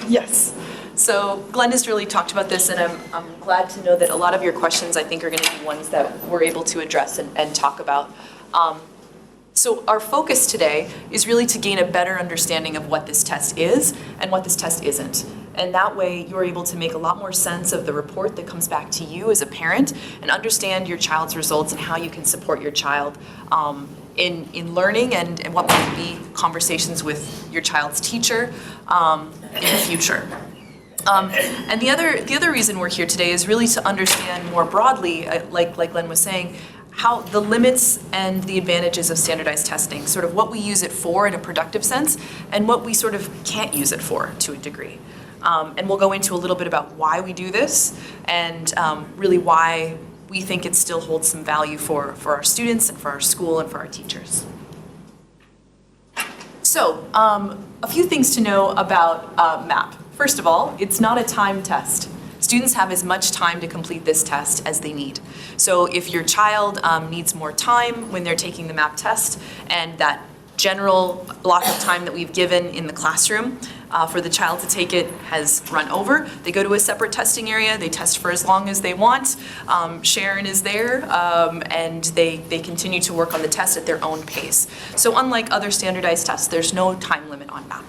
Yes. So Glenn has really talked about this, and I'm glad to know that a lot of your questions, I think, are going to be ones that we're able to address and talk about. So our focus today is really to gain a better understanding of what this test is and what this test isn't. And that way you're able to make a lot more sense of the report that comes back to you as a parent and understand your child's results and how you can support your child in learning and what might be conversations with your child's teacher in the future. And the other reason we're here today is really to understand more broadly, like Glenn was saying, how the limits and the advantages of standardized testing, sort of what we use it for in a productive sense, and what we sort of can't use it for to a degree. And we'll go into a little bit about why we do this, and really why we think it still holds some value for our students and for our school and for our teachers. So, a few things to know about MAP. First of all, it's not a timed test. Students have as much time to complete this test as they need. So if your child needs more time when they're taking the MAP test, and that general block of time that we've given in the classroom for the child to take it has run over, they go to a separate testing area, they test for as long as they want. Sharon is there, and they continue to work on the test at their own pace. So unlike other standardized tests, there's no time limit on MAP.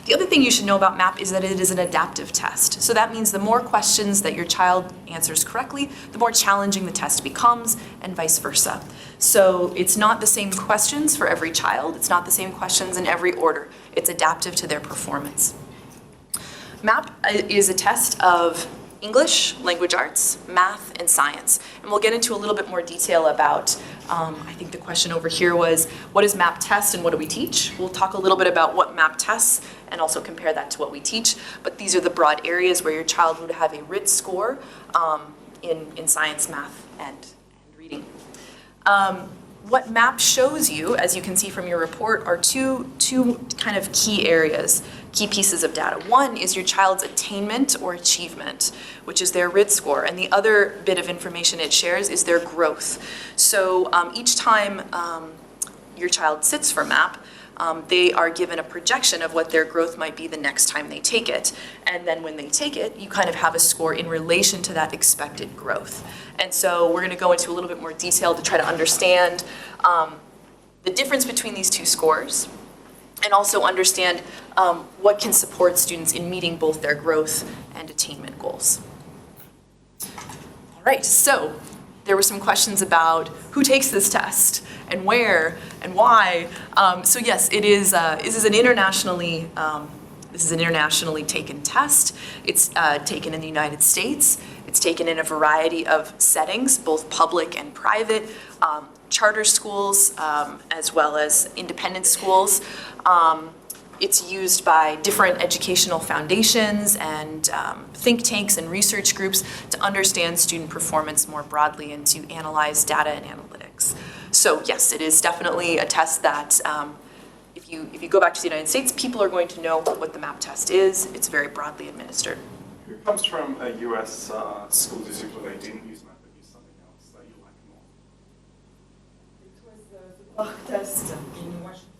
The other thing you should know about MAP is that it is an adaptive test. So that means the more questions that your child answers correctly, the more challenging the test becomes, and vice versa. So it's not the same questions for every child. It's not the same questions in every order. It's adaptive to their performance. MAP is a test of English, language arts, math, and science. And we'll get into a little bit more detail about, I think the question over here was, what does MAP test and what do we teach? We'll talk a little bit about what MAP tests and also compare that to what we teach. But these are the broad areas where your child would have a RIT score in science, math, and reading. What MAP shows you, as you can see from your report, are two kind of key areas, key pieces of data. One is your child's attainment or achievement, which is their RIT score, and the other bit of information it shares is their growth. So each time your child sits for MAP, they are given a projection of what their growth might be the next time they take it. And then when they take it, you kind of have a score in relation to that expected growth. And so we're going to go into a little bit more detail to try to understand the difference between these two scores, and also understand what can support students in meeting both their growth and attainment goals. All right, so there were some questions about who takes this test and where and why. So yes, this is an internationally taken test. It's taken in the United States. It's taken in a variety of settings, both public and private, charter schools, as well as independent schools. It's used by different educational foundations and think tanks and research groups to understand student performance more broadly and to analyze data and analytics. So yes, it is definitely a test that if you go back to the United States, people are going to know what the MAP test is. It's very broadly administered. It comes from a US school district where they didn't use MAP, but used something else that you like more. It was the block test in Washington.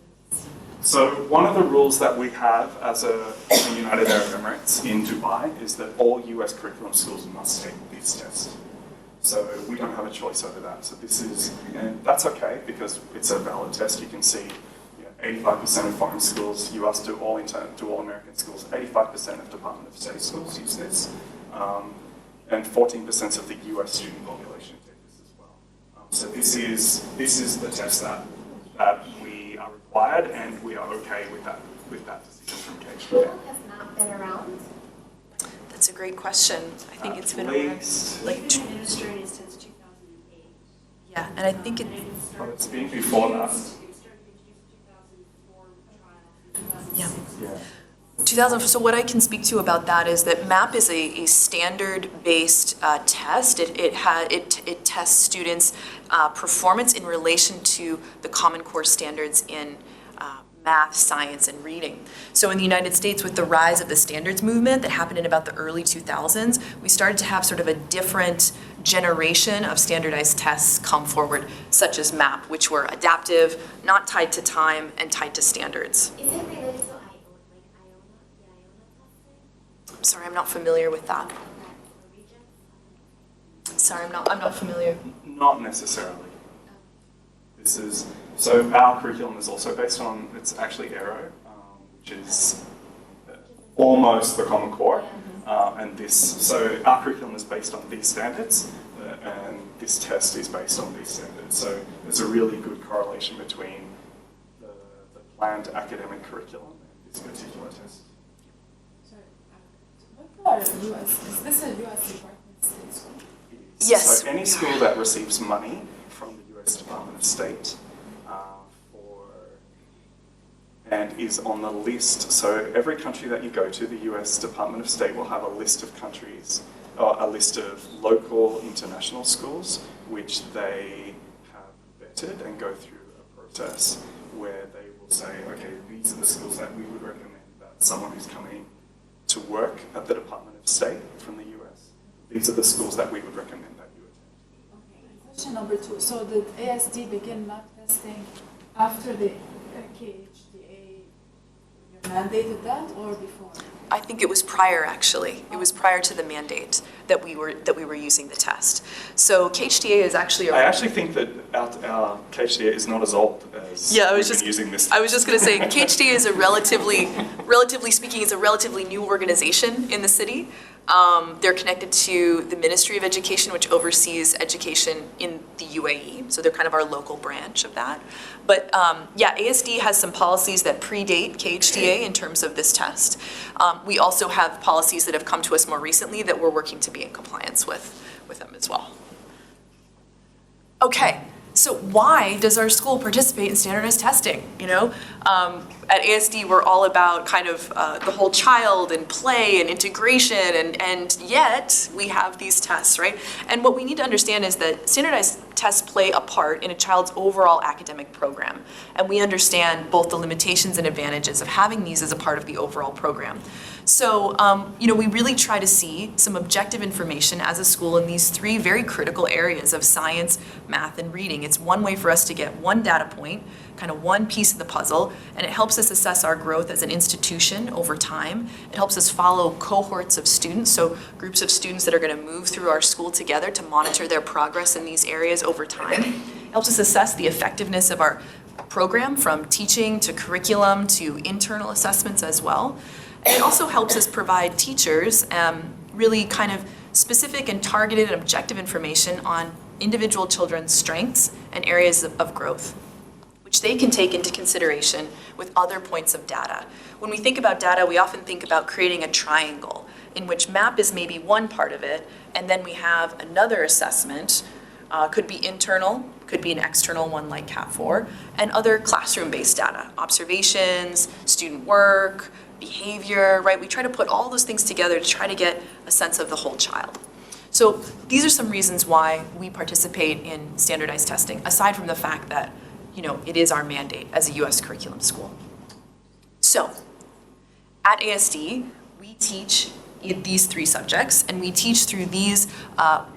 So one of the rules that we have as a United Arab Emirates in Dubai is that all US curriculum schools must take this test. So we don't have a choice over that. So this is, and that's okay because it's a valid test. You can see 85% of foreign schools, US to all American schools, 85% of Department of State schools use this, and 14% of the US student population take this as well. So this is the test that we are required, and we are okay with that decision from KHK. How long has MAP been around? That's a great question. I think it's been around like It's been administered since 2008. yeah, and I think But it's been before that. It started being used in 2004 trial, yeah. 2006. 2000, so what I can speak to about that is that MAP is a standard-based test. It tests students' performance in relation to the Common Core standards in math, science, and reading. So in the United States, with the rise of the standards movement that happened in about the early 2000s, we started to have sort of a different generation of standardized tests come forward, such as MAP, which were adaptive, not tied to time, and tied to standards. Is it related to Sorry, I'm not familiar with that. Sorry, I'm not familiar. Not necessarily. So our curriculum is also based on, it's actually Aero, which is almost the Common Core. So our curriculum is based on these standards, and this test is based on these standards. So there's a really good correlation between the planned academic curriculum and this particular test. Sorry, what are US, is this a US Department of State school? Yes. So any school that receives money from the US Department of State and is on the list, so every country that you go to, the US Department of State will have a list of countries, or a list of local international schools, which they have vetted and go through a process where they will say, okay, these are the schools that we would recommend that someone who's coming to work at the Department of State from the US, these are the schools that we would recommend that you attend. Okay, question number 2. So did ASD begin math testing after the KHDA mandated that or before? I think it was prior, actually. It was prior to the mandate that we were using the test. So KHDA is actually I actually think that our KHDA is not as old as we've been using this test. I was just going to say, KHDA is relatively speaking, is a relatively new organization in the city. They're connected to the Ministry of Education, which oversees education in the UAE. So they're kind of our local branch of that. But yeah, ASD has some policies that predate KHDA in terms of this test. We also have policies that have come to us more recently that we're working to be in compliance with them as well. Okay. So why does our school participate in standardized testing? You know, at ASD we're all about kind of the whole child and play and integration, and yet we have these tests, right? And what we need to understand is that standardized tests play a part in a child's overall academic program, and we understand both the limitations and advantages of having these as a part of the overall program. So, you know, we really try to see some objective information as a school in these 3 very critical areas of science, math, and reading. It's one way for us to get one data point, kind of one piece of the puzzle, and it helps us assess our growth as an institution over time. It helps us follow cohorts of students, so groups of students that are going to move through our school together to monitor their progress in these areas over time. It helps us assess the effectiveness of our program, from teaching to curriculum to internal assessments as well. And it also helps us provide teachers really kind of specific and targeted and objective information on individual children's strengths and areas of growth, which they can take into consideration with other points of data. When we think about data, we often think about creating a triangle in which MAP is maybe one part of it, and then we have another assessment, could be internal, could be an external one like CAT4, and other classroom-based data, observations, student work, behavior, right? We try to put all those things together to try to get a sense of the whole child. So these are some reasons why we participate in standardized testing, aside from the fact that, you know, it is our mandate as a US curriculum school. So at ASD, we teach these 3 subjects, and we teach through these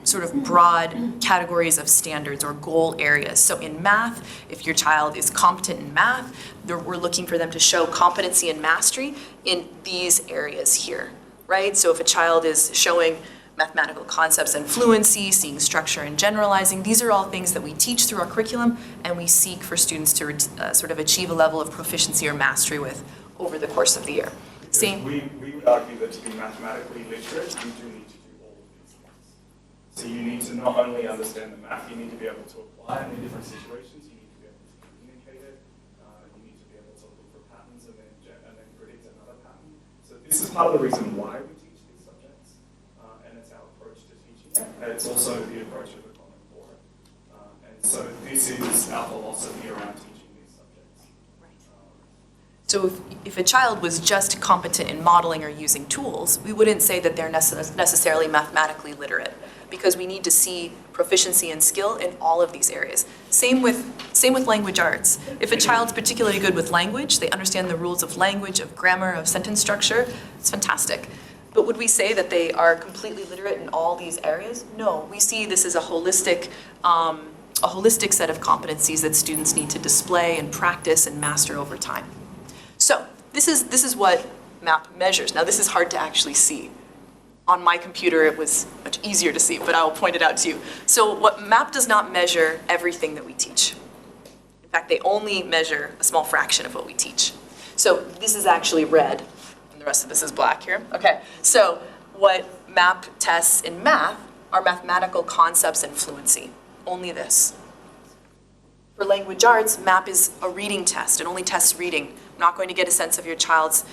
sort of broad categories of standards or goal areas. So in math, if your child is competent in math, we're looking for them to show competency and mastery in these areas here, right? So if a child is showing mathematical concepts and fluency, seeing structure and generalizing, these are all things that we teach through our curriculum, and we seek for students to sort of achieve a level of proficiency or mastery with over the course of the year. Same. We would argue that to be mathematically literate, you do need to do all of these things. So you need to not only understand the math, you need to be able to apply it in different situations, you need to be able to communicate it, you need to be able to look for patterns and then predict another pattern. So this is part of the reason why we teach these subjects, and it's our approach to teaching it, and it's also the approach of the Common Core. And so this is our philosophy around teaching these subjects. So if a child was just competent in modeling or using tools, we wouldn't say that they're necessarily mathematically literate, because we need to see proficiency and skill in all of these areas. Same with language arts. If a child's particularly good with language, they understand the rules of language, of grammar, of sentence structure, it's fantastic. But would we say that they are completely literate in all these areas? No, we see this as a holistic set of competencies that students need to display and practice and master over time. So this is what MAP measures. Now this is hard to actually see, On my computer, it was much easier to see, but I will point it out to you. So what MAP does not measure everything that we teach. In fact, they only measure a small fraction of what we teach. So this is actually red, and the rest of this is black here. Okay, so what MAP tests in math are mathematical concepts and fluency. Only this. For language arts, MAP is a reading test. It only tests reading. I'm not going to get a sense of your child's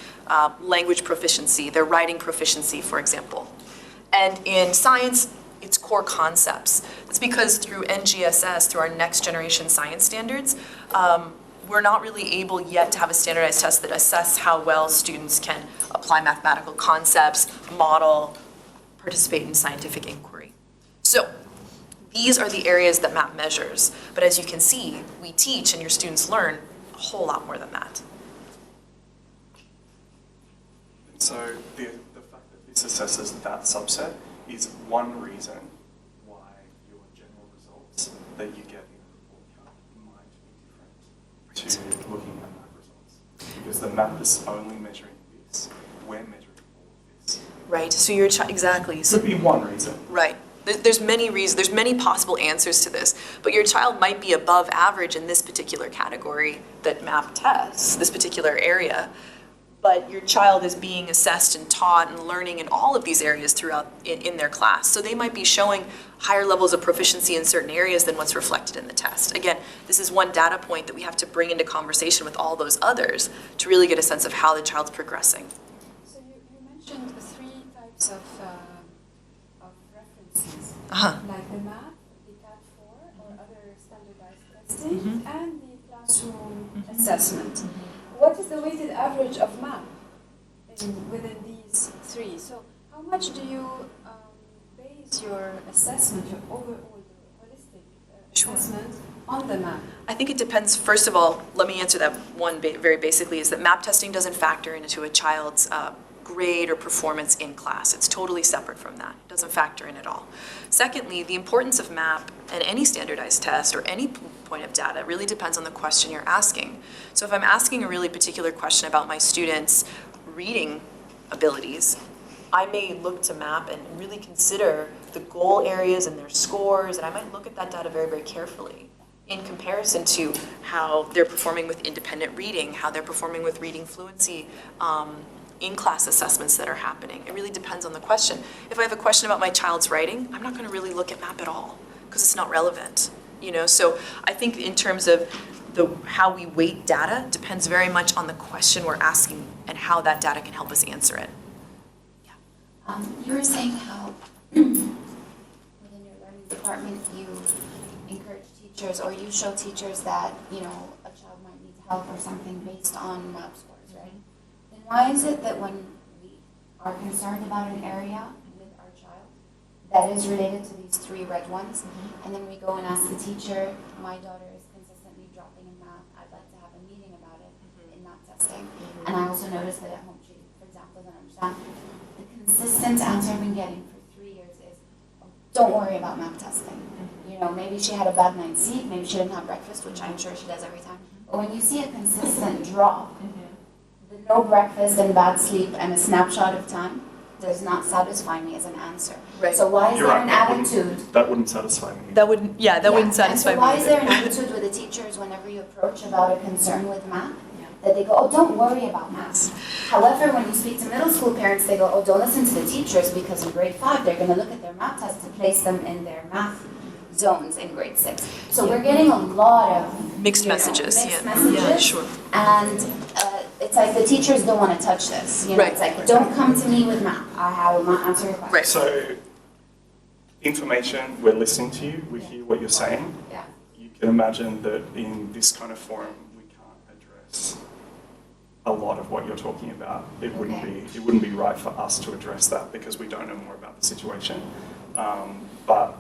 language proficiency, their writing proficiency, for example. And in science, it's core concepts. That's because through NGSS, through our next generation science standards, we're not really able yet to have a standardized test that assess how well students can apply mathematical concepts, model, participate in scientific inquiry. So these are the areas that MAP measures. But as you can see, we teach and your students learn a whole lot more than that. So the fact that this assesses that subset is one reason why your general results that you get in a report card might be different to looking at MAP results. Because the MAP is only measuring this, we're measuring all of this. Right, so your child, exactly. So, Could be one reason. right. There's many reasons, there's many possible answers to this, but your child might be above average in this particular category that MAP tests, this particular area, but your child is being assessed and taught and learning in all of these areas throughout in their class. So they might be showing higher levels of proficiency in certain areas than what's reflected in the test. Again, this is one data point that we have to bring into conversation with all those others to really get a sense of how the child's progressing. So you mentioned three types of references, Uh-huh. like the map, the CAT4 or other standardized testing, and the classroom assessment. What is the weighted average of map within these three? So how much do you base your assessment, your overall holistic assessment on the map? I think it depends. First of all, let me answer that one very basically, is that MAP testing doesn't factor into a child's grade or performance in class. It's totally separate from that. It doesn't factor in at all. Secondly, the importance of MAP and any standardized test or any point of data really depends on the question you're asking. So if I'm asking a really particular question about my students' reading abilities, I may look to MAP and really consider the goal areas and their scores, and I might look at that data very, very carefully in comparison to how they're performing with independent reading, how they're performing with reading fluency, in-class assessments that are happening. It really depends on the question. If I have a question about my child's writing, I'm not going to really look at MAP at all because it's not relevant. So I think in terms of how we weight data depends very much on the question we're asking and how that data can help us answer it. You were saying how within your learning department you encourage teachers or you show teachers that, a child might need help or something based on MAP scores, right? Then why is it that when we are concerned about an area with our child that is related to these three red ones, and then we go and ask the teacher, my daughter is consistently dropping in math, I'd like to have a meeting about it in math testing. And I also noticed that at home she, for example, doesn't understand. The consistent answer I've been getting for 3 years is, don't worry about math testing. Maybe she had a bad night's sleep, maybe she didn't have breakfast, which I'm sure she does every time. But when you see a consistent drop, the no breakfast and bad sleep and a snapshot of time does not satisfy me as an answer. Right. So why is You're there right, an that attitude? That wouldn't satisfy me. That wouldn't satisfy and so why me is there an either. attitude with the teachers whenever you approach about a concern with math? That they go, oh, don't worry about math. However, when you speak to middle school parents, they go, oh, don't listen to the teachers because in grade 5, they're going to look at their math test to place them in their math zones in grade 6. So we're getting a lot of Mixed messages. messages. Yeah, sure. And it's like the teachers don't want to touch this. Right. It's like, don't come to me with math. I will answer your question. Right. So, information, we're listening to you, we hear what you're saying. Yeah. You can imagine that in this kind of forum, we can't address a lot of what you're talking about. It wouldn't be right for us to address that because we don't know more about the situation. But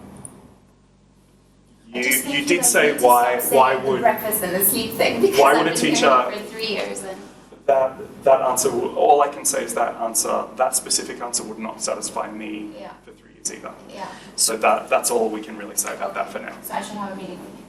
you did say why would breakfast and the sleep thing because why I've would a been hearing teacher- it for 3 years and that answer? All I can say is that specific answer would not satisfy me Yeah. for 3 years either. yeah. So that's all we can really say about that for now. So I should have a meeting with you.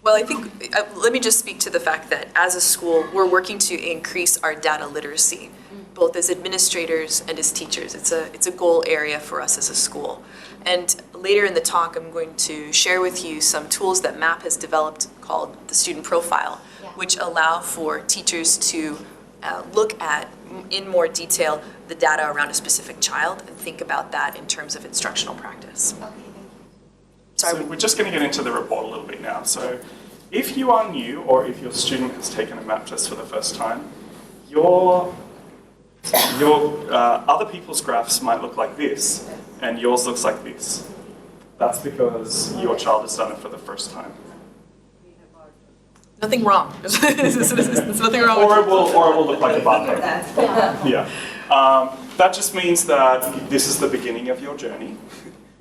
Well, I think, let me just speak to the fact that as a school, we're working to increase our data literacy. both as administrators and as teachers. It's a goal area for us as a school. And later in the talk, I'm going to share with you some tools that MAP has developed called the student profile, which allow for teachers to look at, in more detail, the data around a specific child and think about that in terms of instructional practice. So we're just going to get into the report a little bit now. So if you are new or if your student has taken a MAP test for the first time, your other people's graphs might look like this and yours looks like this. That's because your child has done it for the first time. Nothing wrong. There's nothing wrong with Or it will look like a barcode. Yeah. That just means that this is the beginning of your journey,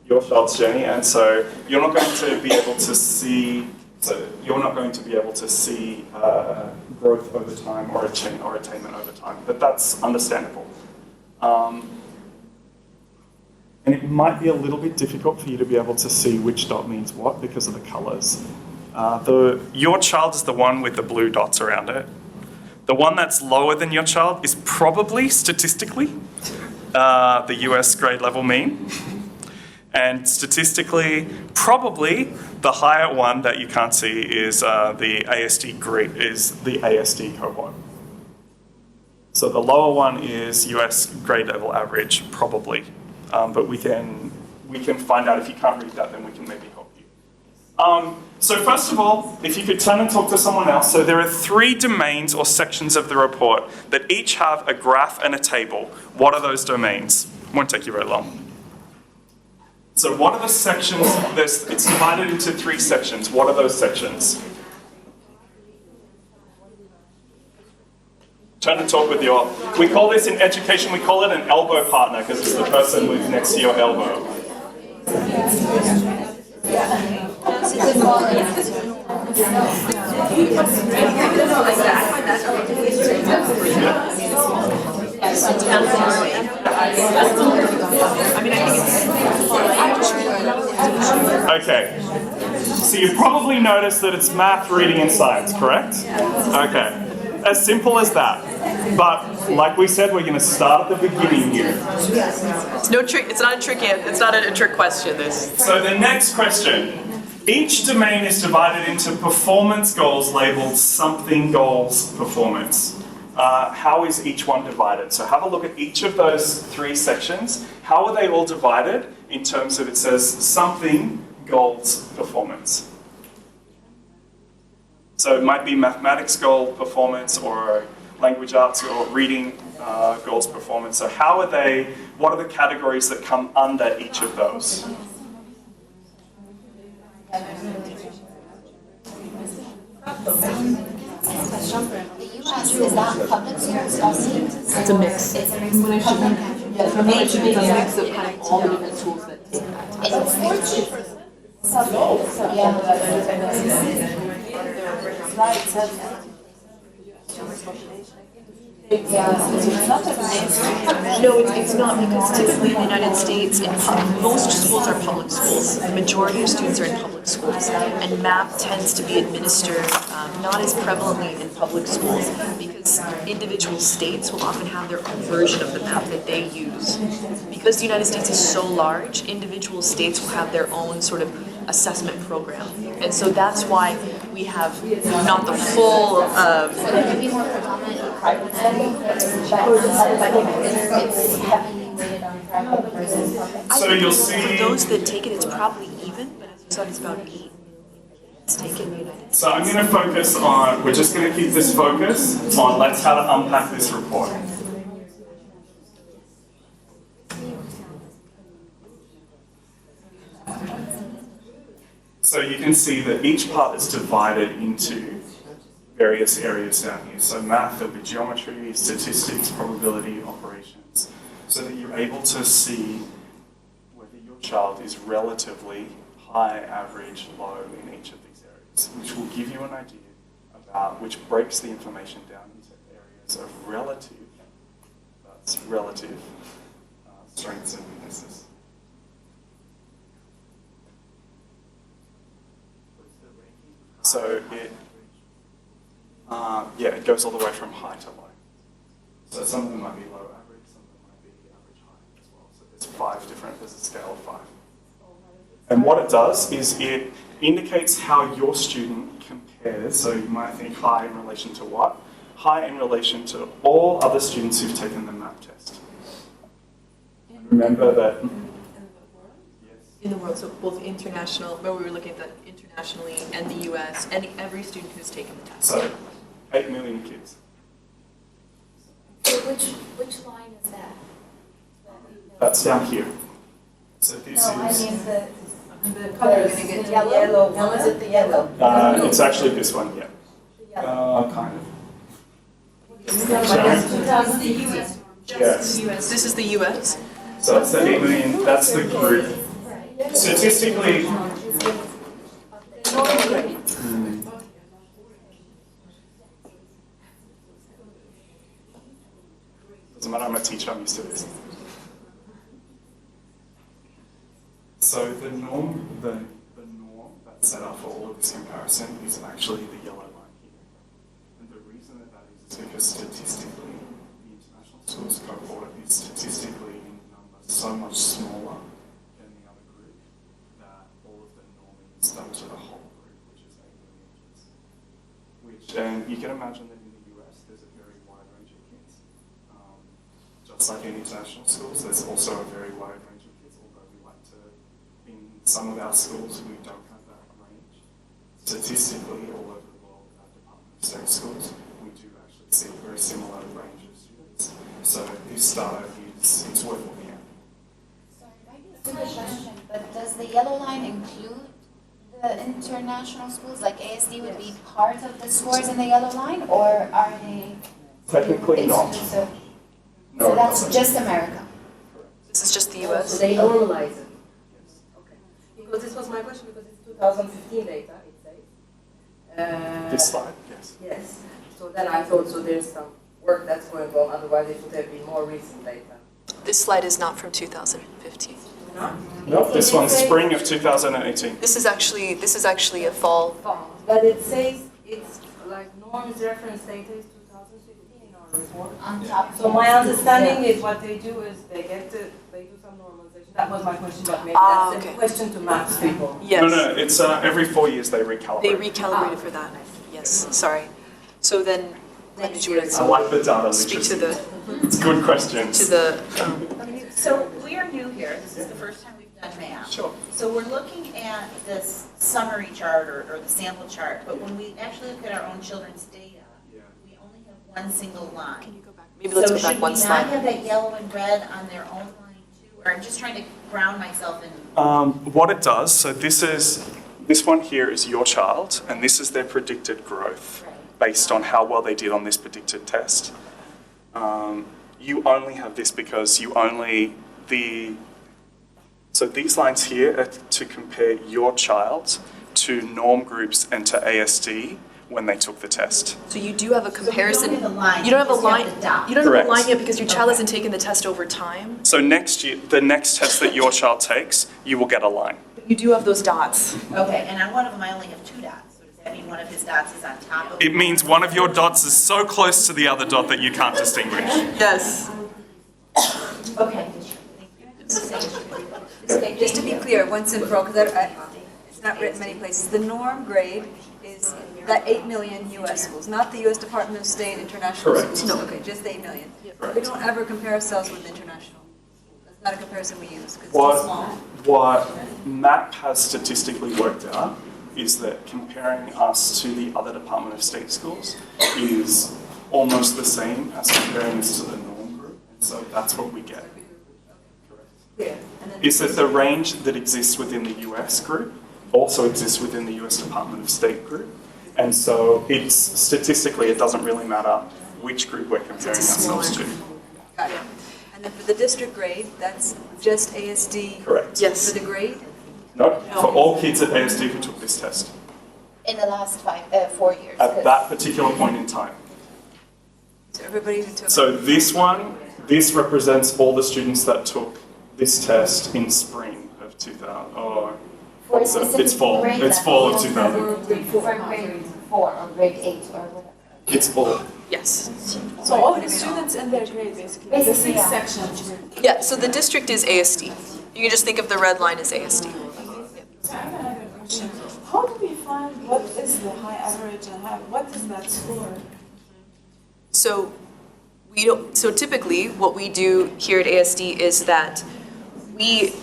your child's journey, and so you're not going to be able to see. So you're not going to be able to see growth over time or attainment over time, but that's understandable. And it might be a little bit difficult for you to be able to see which dot means what because of the colours. Your child is the one with the blue dots around it. The one that's lower than your child is probably, statistically, the US grade level mean. And statistically, probably the higher one that you can't see is the ASD cohort. So the lower one is US grade level average, probably. But we can find out. If you can't read that, then we can maybe help you. So first of all, if you could turn and talk to someone else. So there are 3 domains or sections of the report that each have a graph and a table. What are those domains? Won't take you very long. So what are the sections? It's divided into 3 sections. What are those sections? Turn and talk with your... We call this in education, we call it an elbow partner because it's the person who's next to your elbow. Okay. So you probably noticed that it's math, reading, and science, correct? Okay. As simple as that. But like we said, we're going to start at the beginning here. It's no trick. It's not a trick. It's not a trick question. So the next question. Each domain is divided into performance goals labeled something goals performance. How is each one divided? So have a look at each of those 3 sections. How are they all divided in terms of, it says something goals performance? So it might be mathematics goal performance or language arts or reading goals performance. So how are they, what are the categories that come under each of those? The US, is that public schools also? It's a mix. It's a mix. For me, it should be a mix of kind of all the different tools that take that. No, it's not, because typically in the United States, most schools are public schools. The majority of students are in public schools, and MAP tends to be administered not as prevalently in public schools because individual states will often have their own version of the MAP that they use. Because the United States is so large, individual states will have their own sort of assessment program. And so that's why we have not the full... Would it be more predominantly private then? It's heavily weighted on private versus public? So you'll see... For those that take it, it's probably even, but as you said, it's about 8. It's taken in the United States. So I'm going to focus on, we're just going to keep this focus on let's how to unpack this report. So you can see that each part is divided into various areas down here. So math, there'll be geometry, statistics, probability, operations, so that you're able to see whether your child is relatively high, average, low in each of these areas, which will give you an idea about, which breaks the information down into areas of relative strengths and weaknesses. So it goes all the way from high to low. So some of them might be low average, some of them might be average high as well. So there's a scale of 5. And what it does is it indicates how your student compares. So you might think high in relation to what? High in relation to all other students who've taken the MAP test. Remember that. In the world, so both international, where we were looking at that internationally, and the US, and every student who's taken the test. So 8 million kids. So which line is that? That's down here. So this No, I is. mean The color is the the yellow. yellow. No, is it the yellow? It's actually this one, yeah. Kind of. Just the US norm. Yes. US, this is the US. So it's the 8 million, that's the group. Statistically, doesn't matter, I'm a teacher, I'm used to this. So the norm that's set up for all of this comparison is actually the yellow line here. And the reason that is because statistically, the international schools cohort is statistically in number so much smaller than the other group that all of the norming is done to the whole group, which is 8 million kids. And you can imagine that in the US, there's a very wide range of kids. Just like in international schools, there's also a very wide range of kids, although we like to, in some of our schools, we don't have that range. Statistically, all over the world, at Department of State schools, we do actually see a very similar range of students. So this data it's worth looking at. Sorry, maybe it's a good question, but does the yellow line include the international schools? Like ASD would be part of the scores in the yellow line, or are they? Technically not. exclusive? No, So it that's doesn't. just America. This is just the So US. they normalize it. Okay. Because this was my question, because it's 2015 data, it says. This slide, yes. Yes. So then I thought, so there's some work that's going on, otherwise it would have been more recent data. This slide is not from 2015. No, this one's spring of 2018. This is actually a fall. But it says it's like norms reference data is 2015 or before. On top. So my understanding is what they do is they do some normalization. That was my question, but maybe Ah, that's okay. a question to maths people. Yes. No, it's every 4 years they recalibrate. They recalibrated for that. Yes, sorry. So then, when did you I like the data speak literacy. to the, It's good questions. to the, So we are new here, this is the first time we've done math. Sure. So we're looking at this summary chart or the sample chart, but when we actually look at our own children's data, we only have one single line. can you go back? Maybe let's go back one So should we not slide. have that yellow and red on their own line too? Or I'm just trying to ground myself in, What it does, so this one here is your child, and this is their predicted growth based on how well they did on this predicted test. You only have this because so these lines here are to compare your child to norm groups and to ASD when they took the test. So you do have a comparison. have a line, You don't have a you just have line, the dot. you don't have a Correct. line yet because your child hasn't taken the test over time. So next year, the next test that your child takes, you will get a line. You do have those dots. okay, and on one of them I only have 2 dots. So does that mean one of his dots is on top of? It means one of your dots is so close to the other dot that you can't distinguish. Yes. Okay. Just to be clear, once and for all, because it's not written many places, the norm grade is that 8 million US schools, not the US Department of State international Correct. schools. No, okay, just the 8 million. We don't ever compare ourselves with international. That's not a comparison we use, because it's too small. What MAP has statistically worked out is that comparing us to the other Department of State schools is almost the same as comparing us to the norm group, and so that's what we get. Clear. And then Is that the range that exists within the US group also exists within the US Department of State group, and so it's statistically it doesn't really matter which group we're comparing ourselves to. Got it. And then for the district grade, that's just ASD. Correct. Yes. For the grade? No, for all kids at ASD who took this test In the last 4 years. at that particular point in time. So everybody who took. So this represents all the students that took this test in spring of 2000. Oh, For a so specific it's fall. grade It's level. fall of 2000. For grade 4 or grade 8 or whatever. It's all. Yes. So all the students in their grade, basically, the Basically, 6 yeah. sections. Yeah, so the district is ASD. You can just think of the red line as ASD. So I have another question. How do we find what is the high average and what is that score? So so typically what we do here at ASD is that we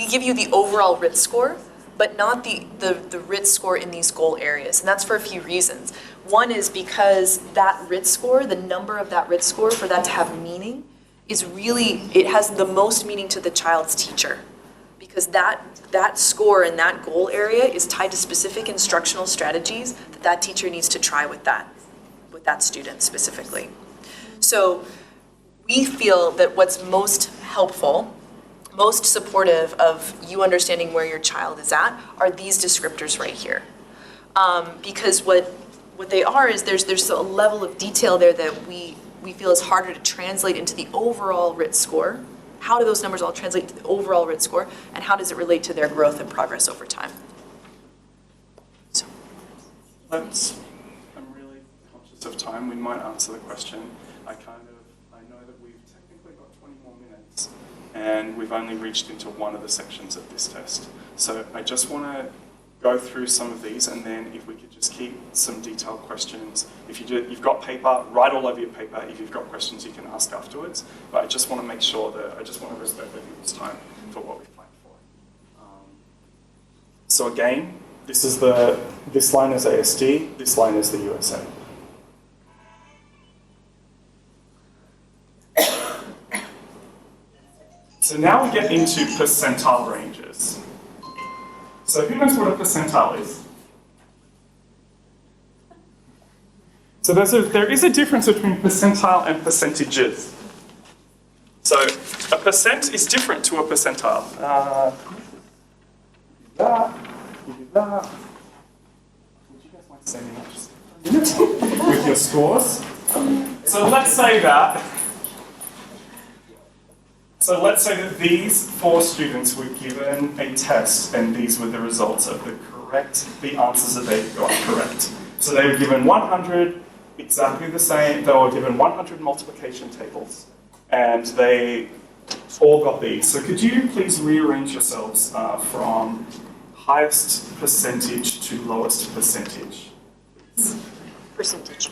give you the overall RIT score, but not the RIT score in these goal areas. And that's for a few reasons. One is because that RIT score, the number of that RIT score, for that to have meaning, it has the most meaning to the child's teacher. Because that score in that goal area is tied to specific instructional strategies that teacher needs to try with that student specifically. So we feel that what's most helpful, most supportive of you understanding where your child is at are these descriptors right here. Because what they are is there's a level of detail there that we feel is harder to translate into the overall RIT score. How do those numbers all translate to the overall RIT score, and how does it relate to their growth and progress over time? So. I'm really conscious of time. We might answer the question. I know that we've technically got 20 more minutes, and we've only reached into one of the sections of this test. So I just want to go through some of these, and then if we could just keep some detailed questions. If you've got paper, write all over your paper. If you've got questions, you can ask afterwards. But I just want to make sure I just want to respect people's time for what we've planned for. So again, this line is ASD, this line is the USA. So now we get into percentile ranges. So who knows what a percentile is? So there is a difference between percentile and percentages. So a percent is different to a percentile. You do that. Would you guys mind standing up just for a minute with your scores? So let's say that these 4 students were given a test, and these were the results of the answers that they got correct. So they were given 100, exactly the same. They were given 100 multiplication tables, and they all got these. So could you please rearrange yourselves from highest percentage to lowest percentage? Percentage.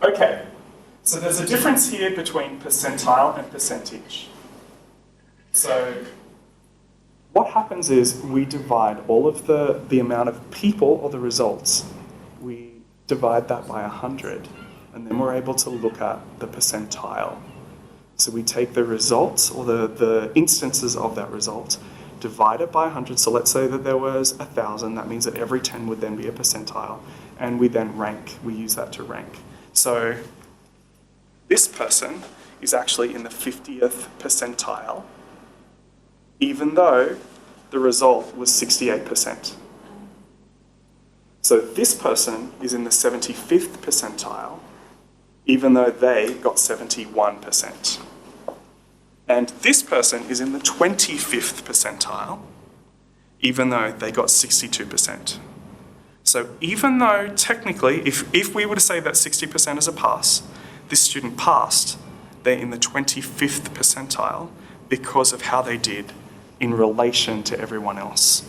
Okay, so there's a difference here between percentile and percentage. So what happens is we divide all of the amount of people or the results, we divide that by 100, and then we're able to look at the percentile. So we take the results or the instances of that result, divide it by 100. So let's say that there was 1,000, that means that every 10 would then be a percentile, and we then rank, we use that to rank. So this person is actually in the 50th percentile, even though the result was 68%. So this person is in the 75th percentile, even though they got 71%. And this person is in the 25th percentile, even though they got 62%. So even though technically, if we were to say that 60% is a pass, this student passed, they're in the 25th percentile because of how they did in relation to everyone else.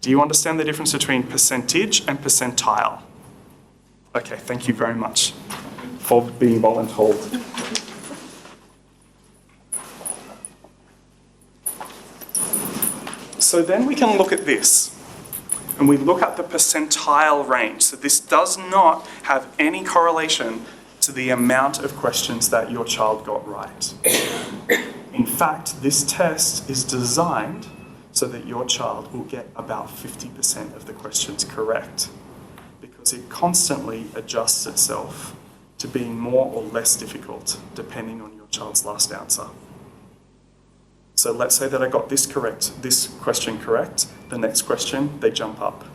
Do you understand the difference between percentage and percentile? Okay, thank you very much for being voluntold. So then we can look at this, and we look at the percentile range. So this does not have any correlation to the amount of questions that your child got right. In fact, this test is designed so that your child will get about 50% of the questions correct, because it constantly adjusts itself to being more or less difficult depending on your child's last answer. So let's say that I got this question correct, the next question, they jump up.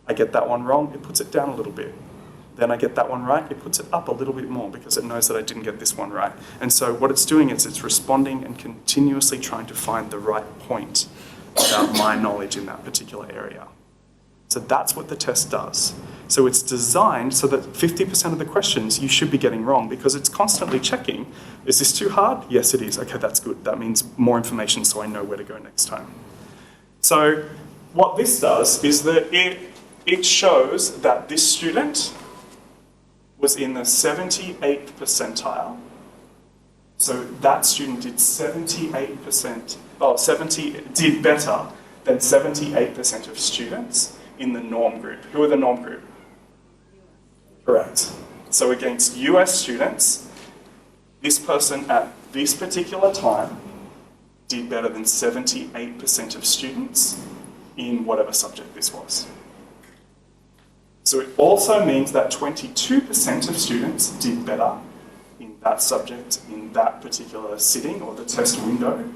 I get that one wrong, it puts it down a little bit. Then I get that one right, it puts it up a little bit more because it knows that I didn't get this one right. And so what it's doing is it's responding and continuously trying to find the right point about my knowledge in that particular area. So that's what the test does. So it's designed so that 50% of the questions you should be getting wrong because it's constantly checking. Is this too hard? Yes, it is. Okay, that's good. That means more information so I know where to go next time. So what this does is that it shows that this student was in the 78th percentile. So that student did did better than 78% of students in the norm group. Who are the norm group? Correct. So against US students, this person at this particular time did better than 78% of students in whatever subject this was. So it also means that 22% of students did better in that subject, in that particular sitting or the test window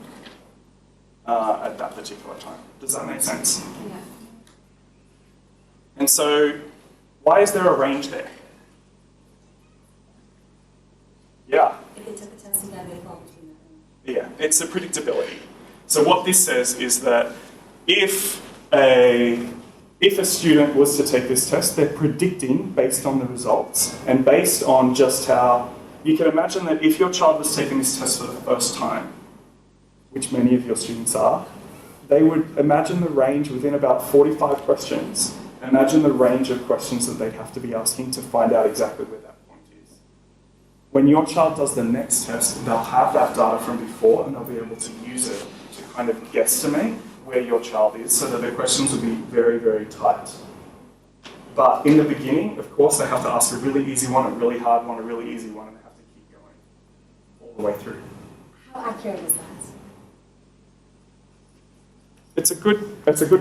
at that particular time. Does that make sense? Yeah. And so, why is there a range there? Yeah. If they took a test again, they fall between that. Yeah, it's a predictability. So what this says is that if a student was to take this test, they're predicting based on the results and based on just how, you can imagine that if your child was taking this test for the first time, which many of your students are, they would imagine the range within about 45 questions. Imagine the range of questions that they'd have to be asking to find out exactly where that point is. When your child does the next test, they'll have that data from before and they'll be able to use it to kind of guesstimate where your child is so that their questions will be very, very tight. But in the beginning, of course, they have to ask a really easy one, a really hard one, a really easy one, and they have to keep going all the way through. How accurate is that? It's a good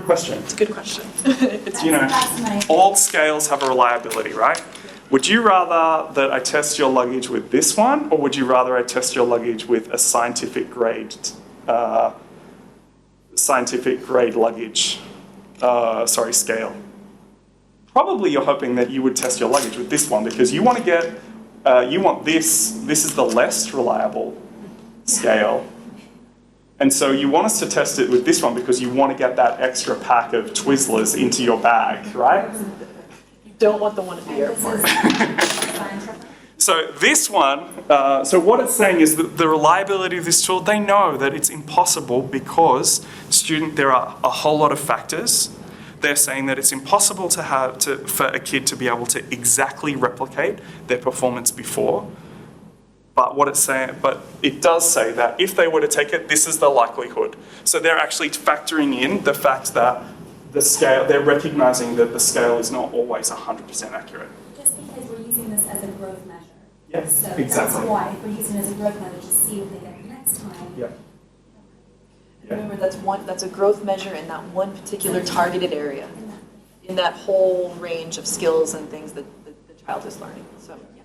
question. It's a good question. It's, all scales have a reliability, right? Would you rather that I test your luggage with this one, or would you rather I test your luggage with a scientific grade luggage, scale? Probably you're hoping that you would test your luggage with this one because you want to get, this is the less reliable scale. And so you want us to test it with this one because you want to get that extra pack of Twizzlers into your bag, right? You don't want the one at the airport. So this one, so what it's saying is that the reliability of this tool, they know that it's impossible because there are a whole lot of factors. They're saying that it's impossible for a kid to be able to exactly replicate their performance before. But it does say that if they were to take it, this is the likelihood. So they're actually factoring in the fact that the scale, they're recognizing that the scale is not always 100% accurate. Just because we're using this as a growth measure. Yes, So exactly. that's why we're using it as a growth measure to see what they get next time. Yeah. Remember, that's a growth measure in that one particular targeted area, in that whole range of skills and things that the child is learning. So, yeah.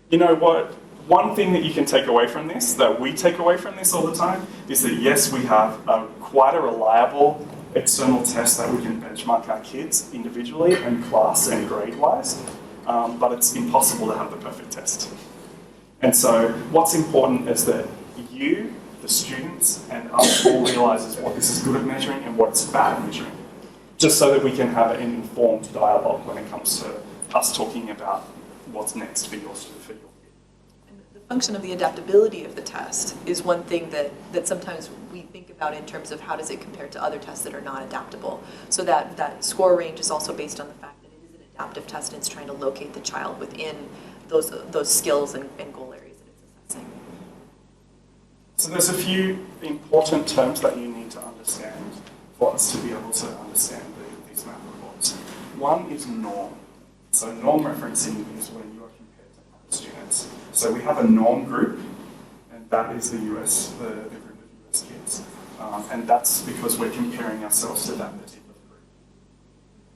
You know what? One thing that you can take away from this, that we take away from this all the time, is that yes, we have quite a reliable external test that we can benchmark our kids individually and class and grade-wise, but it's impossible to have the perfect test. And so what's important is that you, the students, and us all realises what this is good at measuring and what it's bad at measuring, just so that we can have an informed dialogue when it comes to us talking about what's next for your student. The function of the adaptability of the test is one thing that sometimes we think about in terms of how does it compare to other tests that are not adaptable. So that score range is also based on the fact that it is an adaptive test and it's trying to locate the child within those skills and goal areas that it's assessing. So there's a few important terms that you need to understand for us to be able to understand these math reports. One is norm. So norm referencing is when you are compared to other students. So we have a norm group, and that is the group of US kids. And that's because we're comparing ourselves to that particular group.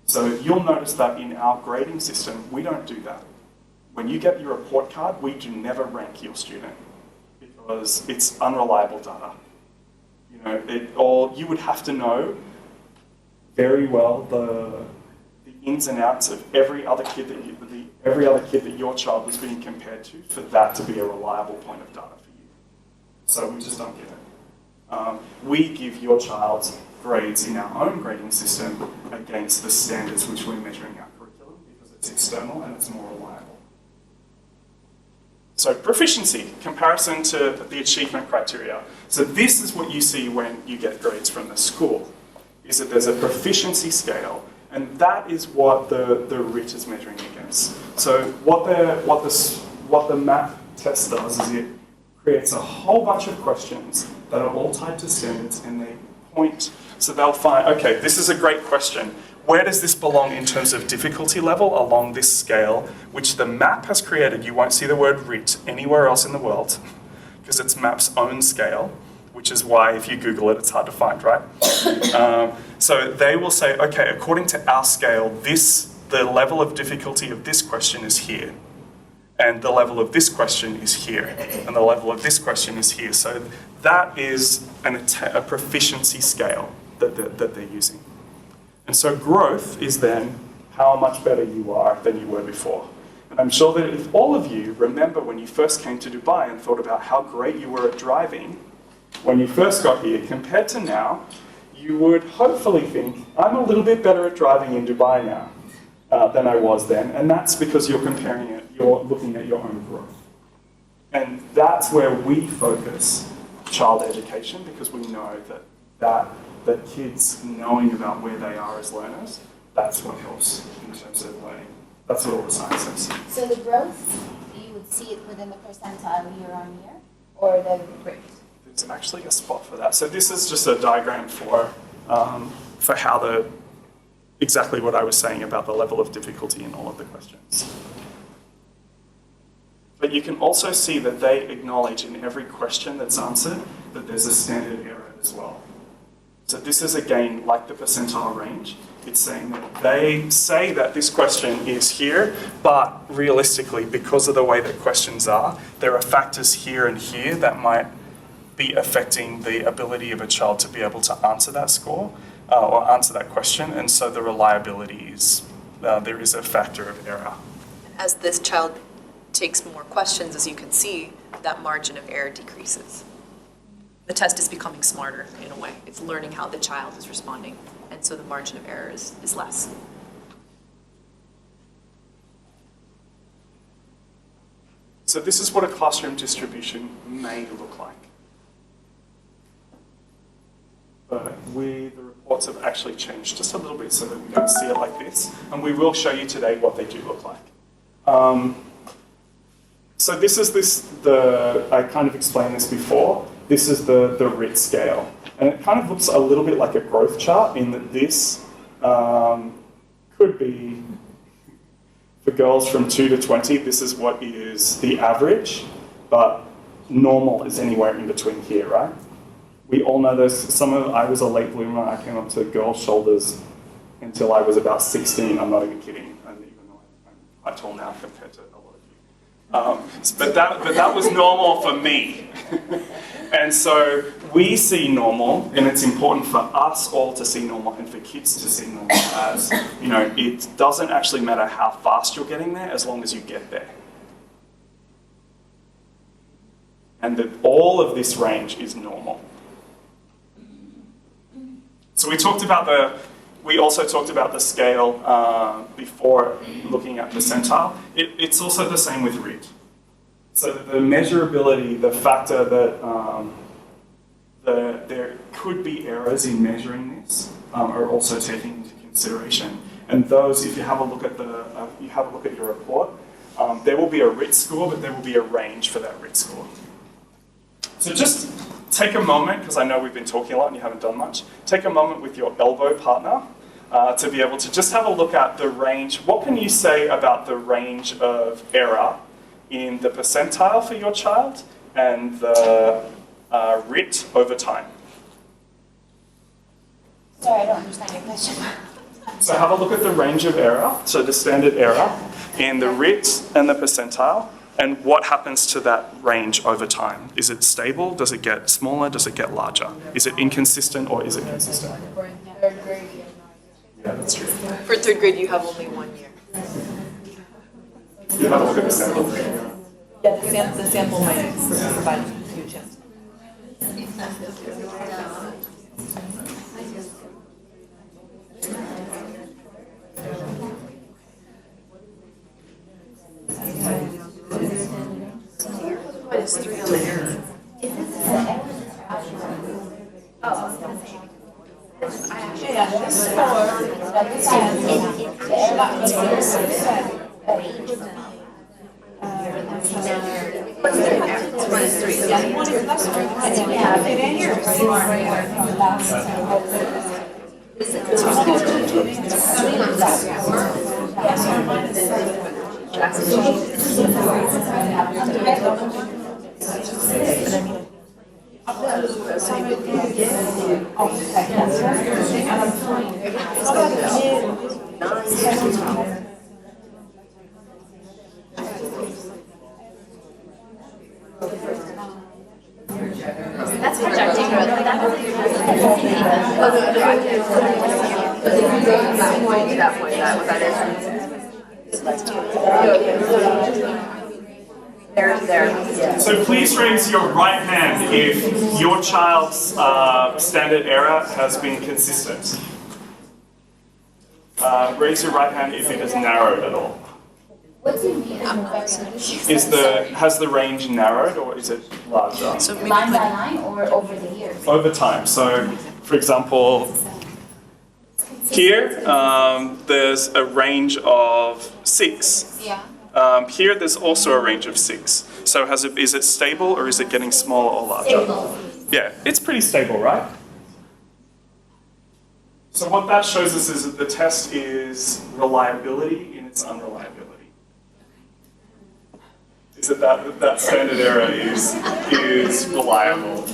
So you'll notice that in our grading system, we don't do that. When you get your report card, we do never rank your student because it's unreliable data. You would have to know very well the ins and outs of every other kid that your child was being compared to for that to be a reliable point of data for you. So we just don't give it. We give your child's grades in our own grading system against the standards which we're measuring our curriculum because it's external and it's more reliable. So proficiency, comparison to the achievement criteria. So this is what you see when you get grades from the school, is that there's a proficiency scale, and that is what the RIT is measuring against. So what the MAP test does is it creates a whole bunch of questions that are all tied to standards, and they point, so they'll find, okay, this is a great question. Where does this belong in terms of difficulty level along this scale, which the MAP has created? You won't see the word RIT anywhere else in the world, because it's MAP's own scale, which is why if you Google it, it's hard to find, right? So they will say, okay, according to our scale, the level of difficulty of this question is here. And the level of this question is here. And the level of this question is here. So that is a proficiency scale that they're using. And so growth is then how much better you are than you were before. And I'm sure that if all of you remember when you first came to Dubai and thought about how great you were at driving, when you first got here compared to now, you would hopefully think, I'm a little bit better at driving in Dubai now than I was then. And that's because you're comparing it, you're looking at your own growth. And that's where we focus child education, because we know that kids knowing about where they are as learners, that's what helps in terms of learning. That's what all the science says. So the growth, you would see it within the percentile year on year, or the grade? There's actually a spot for that. So this is just a diagram for how exactly what I was saying about the level of difficulty in all of the questions. But you can also see that they acknowledge in every question that's answered that there's a standard error as well. So this is again like the percentile range. It's saying that they say that this question is here, but realistically, because of the way that questions are, there are factors here and here that might be affecting the ability of a child to be able to answer that score or answer that question. And so the reliability is, there is a factor of error. As this child takes more questions, as you can see, that margin of error decreases. The test is becoming smarter in a way. It's learning how the child is responding. And so the margin of error is less. So this is what a classroom distribution may look like. But the reports have actually changed just a little bit so that we don't see it like this. And we will show you today what they do look like. So this is I kind of explained this before. This is the RIT scale. And it kind of looks a little bit like a growth chart in that this could be, for girls from 2 to 20, this is what is the average, but normal is anywhere in between here, right? We all know this. I was a late bloomer. I came up to girls' shoulders until I was about 16. I'm not even kidding. And even though I'm quite tall now compared to a lot of you. But that was normal for me. And so we see normal, and it's important for us all to see normal and for kids to see normal as, it doesn't actually matter how fast you're getting there as long as you get there. And that all of this range is normal. So we also talked about the scale before looking at percentile. It's also the same with RIT. So the measurability, the factor that there could be errors in measuring this are also taken into consideration. And those, if you have a look at your report, there will be a RIT score, but there will be a range for that RIT score. So just take a moment, because I know we've been talking a lot and you haven't done much. Take a moment with your elbow partner to be able to just have a look at the range. What can you say about the range of error in the percentile for your child and the RIT over time? Sorry, I don't understand your question. So have a look at the range of error, so the standard error in the RIT and the percentile, and what happens to that range over time. Is it stable? Does it get smaller? Does it get larger? Is it inconsistent or is it consistent? Third grade. Yeah, that's true. For third grade, you have only 1 year. You have a look at the sample. Yeah, the sample might provide a huge chance. That's projecting growth, but that doesn't So please raise your right hand if your child's standard error has been consistent. Raise your right hand if it has narrowed at all. What do you mean? Has the range narrowed or is it larger? So maybe Line by line or over the years? Over time. So, for example, here there's a range of 6. Yeah. Here there's also a range of 6. So is it stable or is it getting smaller or larger? Stable. Yeah, it's pretty stable, right? So what that shows us is that the test is reliability in its unreliability. Is that standard error is reliable.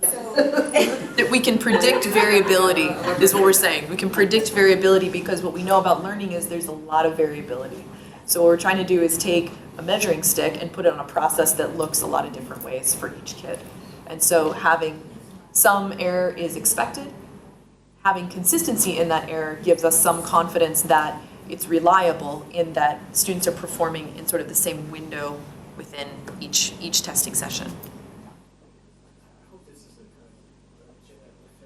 That we can predict variability is what we're saying. We can predict variability because what we know about learning is there's a lot of variability. So what we're trying to do is take a measuring stick and put it on a process that looks a lot of different ways for each kid. And so having some error is expected. Having consistency in that error gives us some confidence that it's reliable in that students are performing in sort of the same window within each testing session. I hope this is a fair question to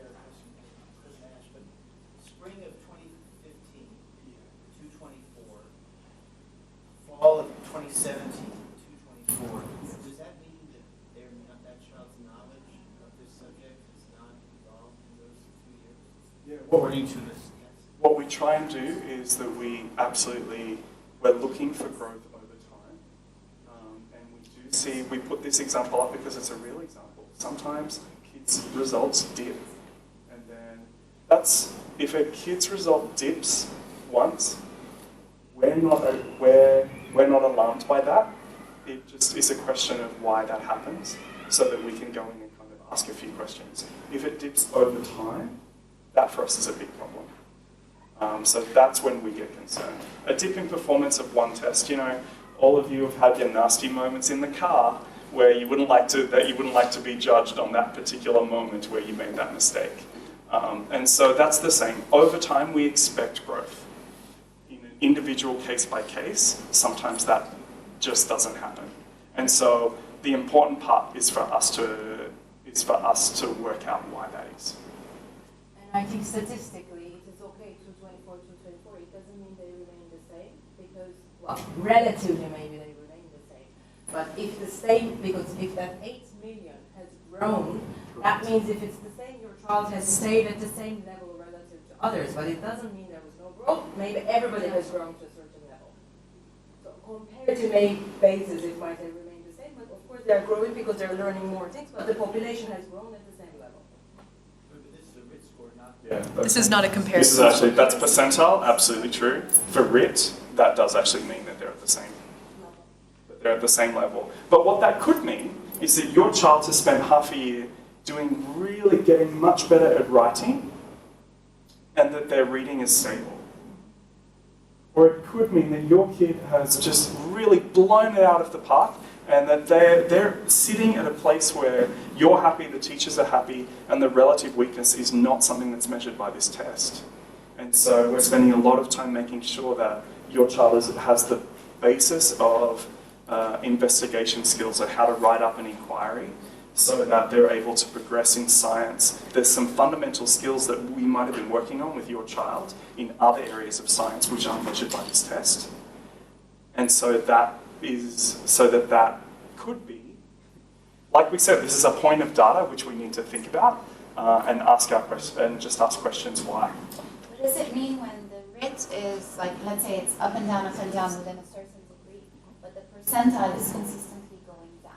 ask, but spring of 2015 to 24, fall of 2017 to 24, does that mean that that child's knowledge of this subject has not evolved in those 2 years? Yeah, According to this test. What we try and do is that we're looking for growth over time. And we put this example up because it's a real example. Sometimes kids' results dip. And then if a kid's result dips once, we're not alarmed by that. It just is a question of why that happens so that we can go in and kind of ask a few questions. If it dips over time, that for us is a big problem. So that's when we get concerned. A dip in performance of one test, all of you have had your nasty moments in the car where you wouldn't like to be judged on that particular moment where you made that mistake. And so that's the same. Over time, we expect growth. In an individual case by case, sometimes that just doesn't happen. And so the important part is for us to work out why that is. And I think statistically, it is okay to 24 to 24. It doesn't mean they remain the same because, well, relatively maybe they remain the same. But if if that 8 million has grown, that means if it's the same, your child has stayed at the same level relative to others. But it doesn't mean there was no growth. Maybe everybody has grown to a certain level. So compared to many bases, it might have remained the same. But of course, they are growing because they're learning more things. But the population has grown at the same level. Yeah, This is not a comparison. That's percentile, absolutely true. For RIT, that does actually mean that they're at the same. That they're at the same level. But what that could mean is that your child has spent half a year getting much better at writing, and that their reading is stable. Or it could mean that your kid has just really blown it out of the park, and that they're sitting at a place where you're happy, the teachers are happy, and the relative weakness is not something that's measured by this test. And so we're spending a lot of time making sure that your child has the basis of investigation skills of how to write up an inquiry so that they're able to progress in science. There's some fundamental skills that we might have been working on with your child in other areas of science which aren't measured by this test. And so that could be, like we said, this is a point of data which we need to think about and just ask questions why. What Does it mean when the RIT is like, let's say it's up and down within a certain degree, but the percentile is consistently going down?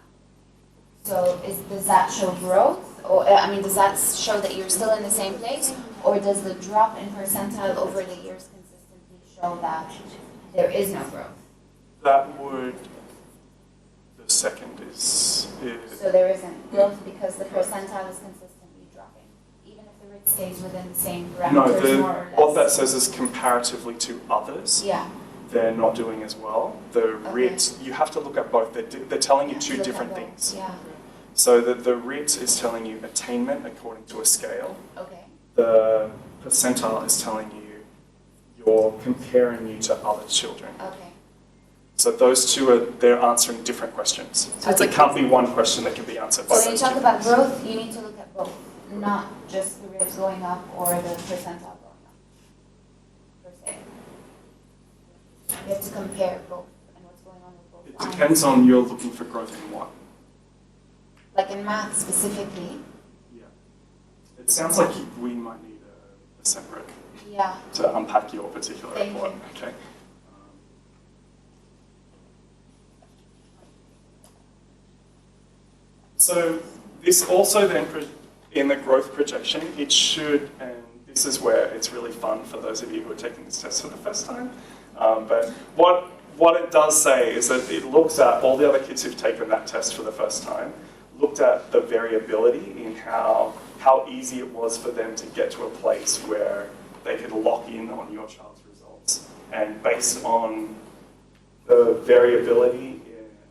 So does that show growth? Or, I mean, does that show that you're still in the same place? Or does the drop in percentile over the years consistently show that there is no growth? That would, the second is So there isn't growth because the percentile is consistently dropping, even if the RIT stays within the same parameters more or less. what that says is comparatively to others, Yeah. they're not doing as well. The RIT, you have to look at both. They're telling you two Look at different both. things. Yeah. So the RIT is telling you attainment according to a scale. Okay. The percentile is telling you you're comparing you to other children. Okay. So those two they're answering different questions. So it's It like- can't be one question that can be answered by So when you those talk two about things. growth, you need to look at both, not just the RIT going up or the percentile going up, per se. You have to compare both and what's going on with both It lines. depends on you're looking for growth in what. Like in math specifically, Yeah. It sounds like we might need a separate yeah. to unpack your particular Thank report. you. Okay. So this also then, in the growth projection, it should, and this is where it's really fun for those of you who are taking this test for the first time, but what it does say is that it looks at all the other kids who've taken that test for the first time, looked at the variability in how easy it was for them to get to a place where they could lock in on your child's results. And based on the variability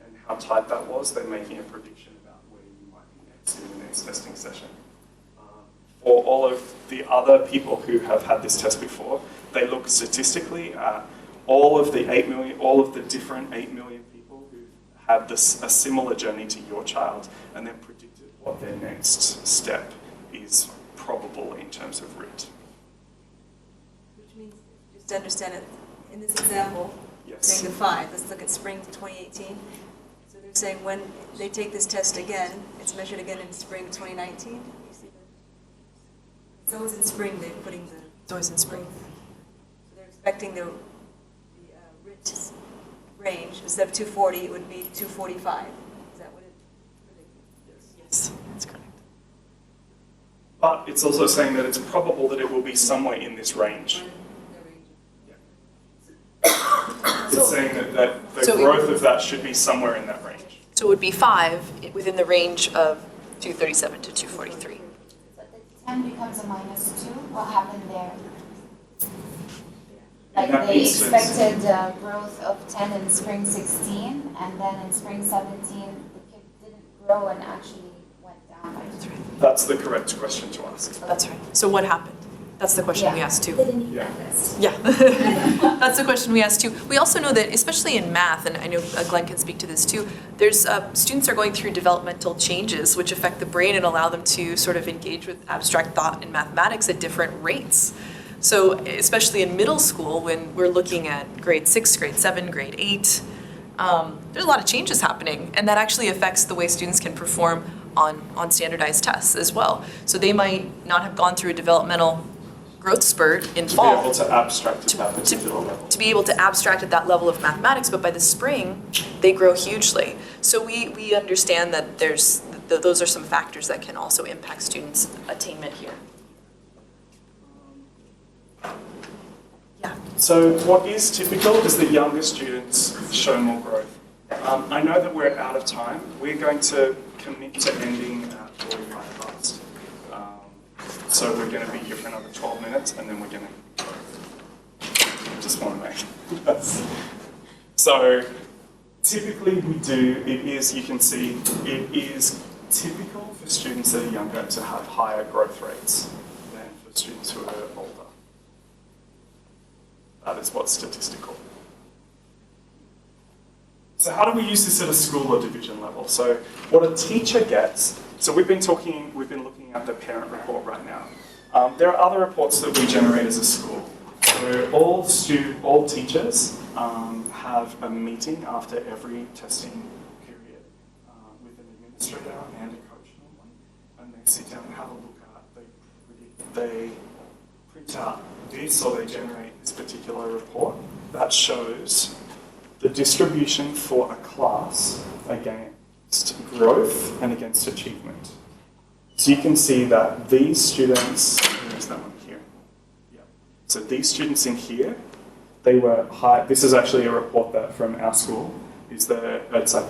and how tight that was, they're making a prediction about where you might be next in the next testing session. For all of the other people who have had this test before, they look statistically at all of the different 8 million people who had a similar journey to your child, and then predicted what their next step is probable in terms of RIT. Which means, just to understand it, in this example, Yes. saying the 5, let's look at spring 2018. So they're saying when they take this test again, it's measured again in spring 2019. You see that? It's always in spring they're putting the... It's always in spring. So they're expecting the RIT range, instead of 240, it would be 245. Is that what it predicted? Yes, that's correct. But it's also saying that it's probable that it will be somewhere in this range. It's saying that the So- growth of that should be somewhere in that range. So it would be 5 within the range of 237 to 243. So the 10 becomes a -2, what happened there? Like that they instance- expected growth of 10 in spring 16, and then in spring 17, the kid didn't grow and actually went down by 2. That's the correct question to ask. That's right. So what happened? That's the question we Yeah. asked too. Didn't need Yeah. that list. Yeah, that's the question we asked too. We also know that, especially in math, and I know Glenn can speak to this too, there's students are going through developmental changes which affect the brain and allow them to sort of engage with abstract thought and mathematics at different rates. So especially in middle school, when we're looking at grade 6, grade 7, grade 8, there's a lot of changes happening, and that actually affects the way students can perform on standardized tests as well. So they might not have gone through a developmental growth spurt in To be fall able to abstract at that particular level. to be able to abstract at that level of mathematics, but by the spring, they grow hugely. So we understand that those are some factors that can also impact students' attainment here. Yeah. So what is typical is that younger students show more growth. I know that we're out of time. We're going to commit to ending at 45 past. So we're going to be here for another 12 minutes, and then we're going to just want to make So typically we do, you can see, it is typical for students that are younger to have higher growth rates than for students who are older. That is what's statistical. So how do we use this at a school or division level? So what a teacher gets, so we've been looking at the parent report right now. There are other reports that we generate as a school. So all teachers have a meeting after every testing period with an administrator and a coach normally, and they sit down and have a look at, they print out this, or they generate this particular report that shows the distribution for a class against growth and against achievement. So you can see that these students, where's that one here? Yeah. So these students in here, they were high. This is actually a report that from our school. I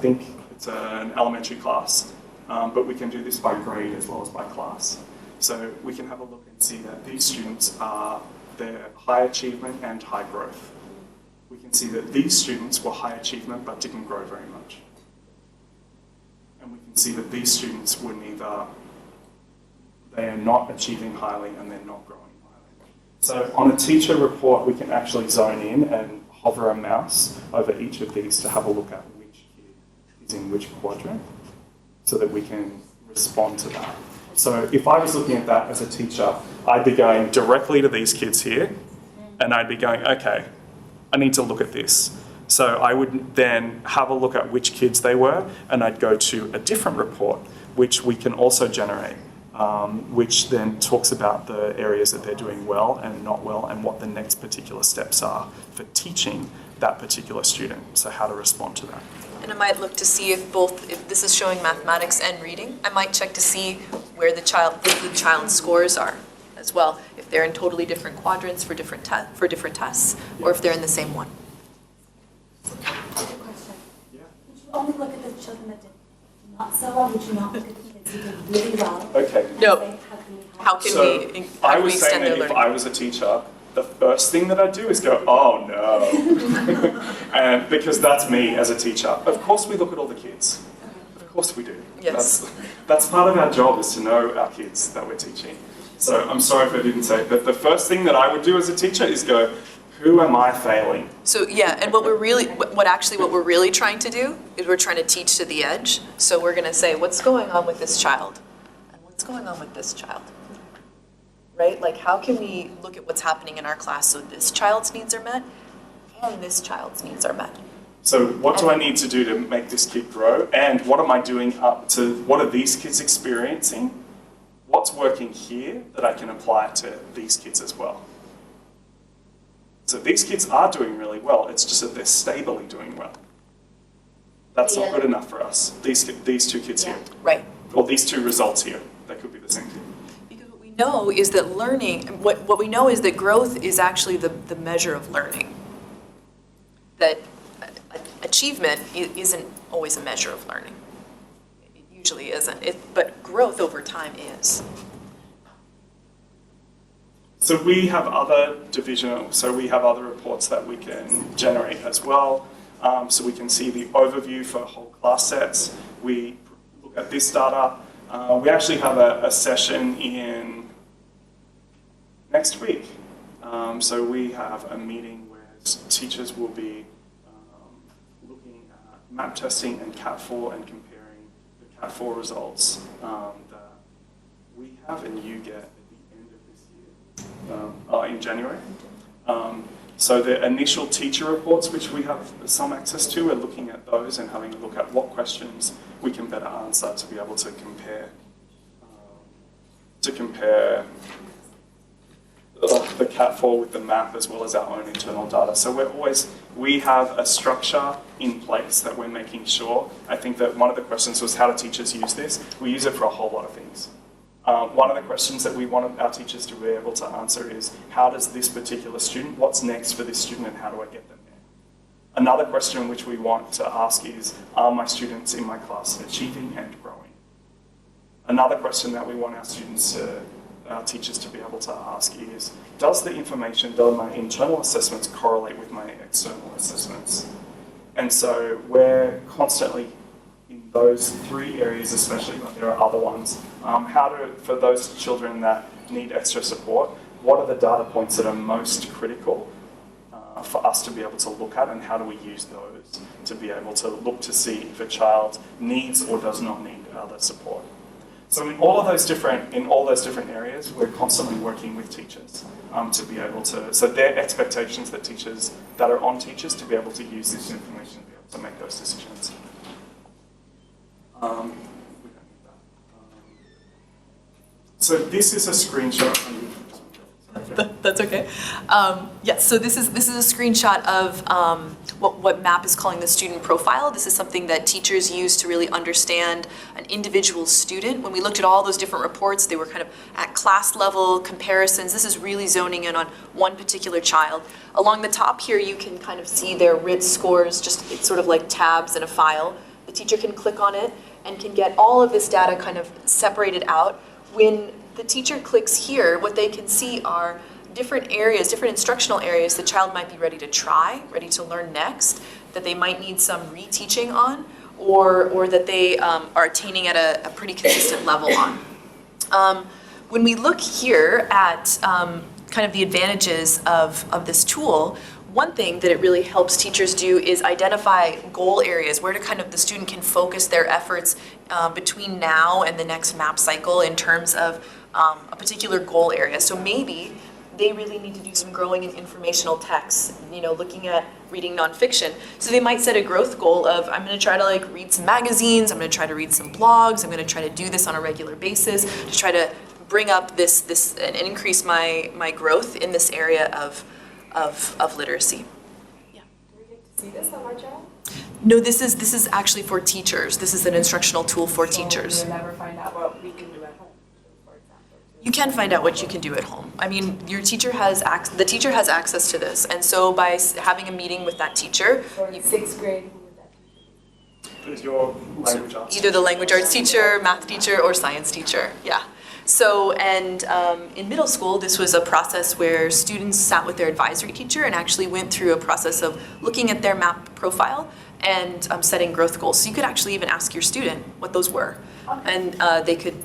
think it's an elementary class, but we can do this by grade as well as by class. So we can have a look and see that these students are their high achievement and high growth. We can see that these students were high achievement but didn't grow very much. And we can see that these students were they are not achieving highly and they're not growing highly. So on a teacher report, we can actually zone in and hover a mouse over each of these to have a look at which kid is in which quadrant so that we can respond to that. So if I was looking at that as a teacher, I'd be going directly to these kids here and I'd be going, okay, I need to look at this. So I would then have a look at which kids they were and I'd go to a different report, which we can also generate, which then talks about the areas that they're doing well and not well and what the next particular steps are for teaching that particular student. So how to respond to that. And I might look to see if this is showing mathematics and reading. I might check to see where the child's scores are as well, if they're in totally different quadrants for different tests, or if they're in the same one. Question. Yeah. Would you only look at the children that did not so well? Would you not look at the kids who did really well? Okay. No. How can we extend their learning? I was saying that if I was a teacher, the first thing that I do is go, oh no. And because that's me as a teacher. Of course we look at all the kids. Of course we do. Yes. That's part of our job, is to know our kids that we're teaching. So I'm sorry if I didn't say it, but the first thing that I would do as a teacher is go, who am I failing? So yeah, and what we're really trying to do is we're trying to teach to the edge. So we're going to say, what's going on with this child? And what's going on with this child? Right? Like, how can we look at what's happening in our class so this child's needs are met and this child's needs are met? So what do I need to do to make this kid grow? And what am I doing what are these kids experiencing? What's working here that I can apply to these kids as well? So these kids are doing really well. It's just that they're stably doing well. That's not good enough for us. These two kids here. Right. Or these two results here. They could be the same thing. Because what we know is that learning, what we know is that growth is actually the measure of learning. That achievement isn't always a measure of learning. It usually isn't. But growth over time is. So we have other we have other reports that we can generate as well. So we can see the overview for whole class sets. We look at this data. We actually have a session in next week. So we have a meeting where teachers will be looking at map testing and Cat4 and comparing the Cat4 results that we have and you get at the end of this year, in January. So the initial teacher reports, which we have some access to, we're looking at those and having a look at what questions we can better answer to be able to compare the Cat4 with the map as well as our own internal data. So we have a structure in place that we're making sure. I think that one of the questions was, how do teachers use this? We use it for a whole lot of things. One of the questions that we want our teachers to be able to answer is, how does this particular student, what's next for this student and how do I get them there? Another question which we want to ask is, are my students in my class achieving and growing? Another question that we want our teachers to be able to ask is, does my internal assessments correlate with my external assessments? And so we're constantly in those three areas especially, but there are other ones. For those children that need extra support, what are the data points that are most critical for us to be able to look at, and how do we use those to be able to look to see if a child needs or does not need other support? So in all those different areas, we're constantly working with teachers to be able to, so their expectations that are on teachers to be able to use this information to be able to make those decisions. We don't need that. So this is a screenshot. That's okay. Yes, so this is a screenshot of what MAP is calling the student profile. This is something that teachers use to really understand an individual student. When we looked at all those different reports, they were kind of at class level comparisons. This is really zoning in on one particular child. Along the top here, you can kind of see their RIT scores, just it's sort of like tabs in a file. The teacher can click on it and can get all of this data kind of separated out. When the teacher clicks here, what they can see are different areas, different instructional areas the child might be ready to try, ready to learn next, that they might need some reteaching on, or that they are attaining at a pretty consistent level on. When we look here at kind of the advantages of this tool, one thing that it really helps teachers do is identify goal areas, where to kind of the student can focus their efforts between now and the next MAP cycle in terms of a particular goal area. So maybe they really need to do some growing in informational texts, looking at reading nonfiction. So they might set a growth goal of, I'm gonna try to read some magazines, I'm gonna try to read some blogs, I'm gonna try to do this on a regular basis to try to bring up this and increase my growth in this area of literacy. Yeah. Do we get to see this on our child? No, this is actually for teachers. This is an instructional tool for teachers. We'll never find out what we can do at home, for example. You can find out what you can do at home. I mean, your teacher has the teacher has access to this, and so by having a meeting with that teacher, For in 6th grade, who would that teacher be? Is your language arts? Either the language arts teacher, math teacher, or science teacher. Yeah. So, and in middle school, this was a process where students sat with their advisory teacher and actually went through a process of looking at their MAP profile and setting growth goals. So you could actually even ask your student what those were, and they could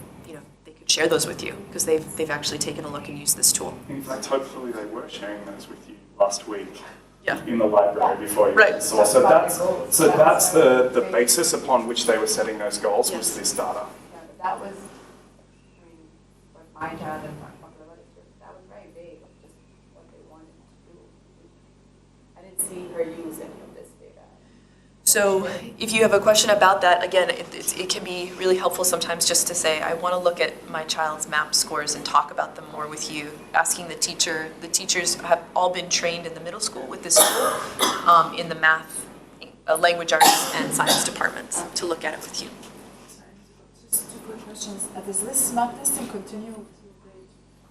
share those with you because they've actually taken a look and used this tool. In fact, hopefully they were sharing those with you last week. Yeah. In the library before you Right. saw. So that's the basis upon which they were setting those goals was this data. Yeah, but that was, I mean, with my child and my brother, that was very vague of just what they wanted to do. I didn't see her use any of this data. So if you have a question about that, again, it can be really helpful sometimes just to say, I want to look at my child's MAP scores and talk about them more with you. Asking the teacher, the teachers have all been trained in the middle school with this tool in the math, language arts, and science departments to look at it with you. Just 2 quick questions. Does this MAP testing continue to grade